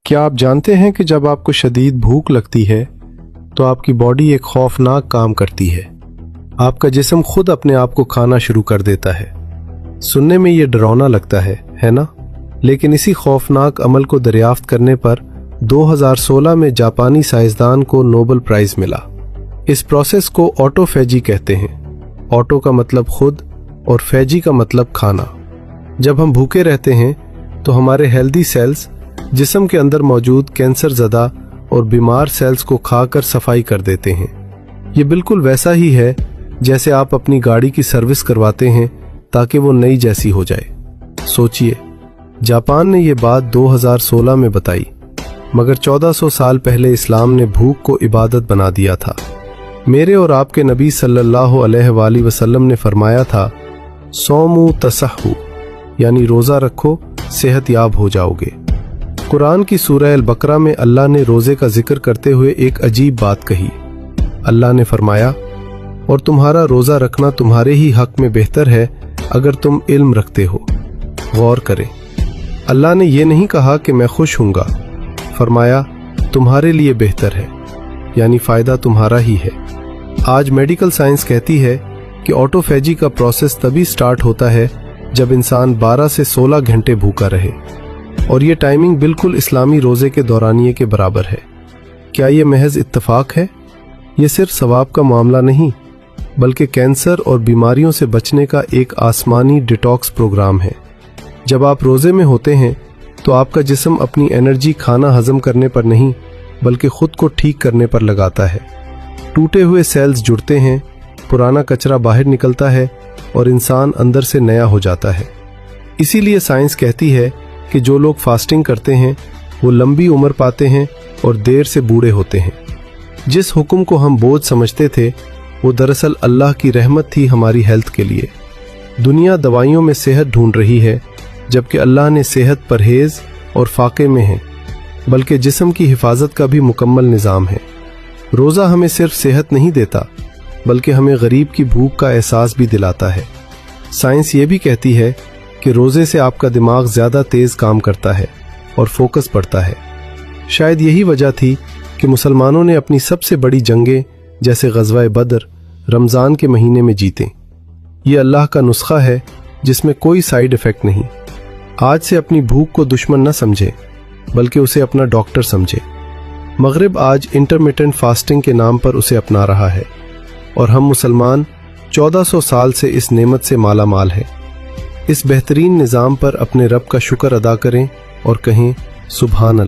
क्या आप जानते हैं कि जब आपको शदीद भूख लगती है तो आपकी बॉडी एक खौफनाक काम करती है। आपका जिस्म खुद अपने आप को खाना शुरू कर देता है। सुनने में ये डरावना लगता है ना? लेकिन इसी खौफनाक अमल को दरियाफ्त करने पर 2016 में जापानी साइंसदान को नोबेल प्राइज मिला। इस प्रोसेस को ऑटोफेजी कहते हैं। ऑटो का मतलब खुद और फेजी का मतलब खाना। जब हम भूखे रहते हैं तो हमारे हेल्दी सेल्स जिस्म के अंदर मौजूद कैंसर ज़दा और बीमार सेल्स को खाकर सफाई कर देते हैं। ये बिल्कुल वैसा ही है जैसे आप अपनी गाड़ी की सर्विस करवाते हैं ताकि वो नई जैसी हो जाए। सोचिए, जापान ने ये बात 2016 में बताई, मगर 1400 साल पहले इस्लाम ने भूख को इबादत बना दिया था। मेरे और आपके नबी सल्लल्लाहु अलैहि वसल्लम ने फरमाया था, सोमू तसहू, यानी रोज़ा रखो, सेहत याब हो जाओगे। कुरान की सूरह अल-बकरा में अल्लाह ने रोज़े का जिक्र करते हुए एक अजीब बात कही। अल्लाह ने फरमाया, और तुम्हारा रोज़ा रखना तुम्हारे ही हक में बेहतर है अगर तुम इल्म रखते हो। गौर करें, अल्लाह ने यह नहीं कहा कि मैं खुश हूँगा, फरमाया तुम्हारे लिए बेहतर है, यानी फ़ायदा तुम्हारा ही है। आज मेडिकल साइंस कहती है कि ऑटोफेजी का प्रोसेस तभी स्टार्ट होता है जब इंसान 12 से 16 घंटे भूखा रहे, और ये टाइमिंग बिल्कुल इस्लामी रोज़े के दौरानिये के बराबर है। क्या ये महज इत्तफाक है? ये सिर्फ सवाब का मामला नहीं, बल्कि कैंसर और बीमारियों से बचने का एक आसमानी डिटॉक्स प्रोग्राम है। जब आप रोज़े में होते हैं तो आपका जिस्म अपनी एनर्जी खाना हजम करने पर नहीं, बल्कि खुद को ठीक करने पर लगाता है। टूटे हुए सेल्स जुड़ते हैं, पुराना कचरा बाहर निकलता है और इंसान अंदर से नया हो जाता है। इसीलिए साइंस कहती है कि जो लोग फास्टिंग करते हैं वो लंबी उम्र पाते हैं और देर से बूढ़े होते हैं। जिस हुक्म को हम बोझ समझते थे वो दरअसल अल्लाह की रहमत थी हमारी हेल्थ के लिए। दुनिया दवाइयों में सेहत ढूंढ रही है, जबकि अल्लाह ने सेहत परहेज और फाके में है, बल्कि जिस्म की हिफाजत का भी मुकम्मल निज़ाम है। रोज़ा हमें सिर्फ सेहत नहीं देता, बल्कि हमें गरीब की भूख का एहसास भी दिलाता है। साइंस ये भी कहती है कि रोज़े से आपका दिमाग ज़्यादा तेज़ काम करता है और फोकस बढ़ता है। शायद यही वजह थी कि मुसलमानों ने अपनी सबसे बड़ी जंगें जैसे ग़ज़वा बदर रमज़ान के महीने में जीते। ये अल्लाह का नुस्खा है जिसमें कोई साइड इफ़ेक्ट नहीं। आज से अपनी भूख को दुश्मन न समझे, बल्कि उसे अपना डॉक्टर समझे। मगरिब आज इंटरमिटेंट फास्टिंग के नाम पर उसे अपना रहा है, और हम मुसलमान 1400 साल से इस नेमत से माला माल हैं। इस बेहतरीन निज़ाम पर अपने रब का शुक्र अदा करें और कहें सुभान अल्लाह।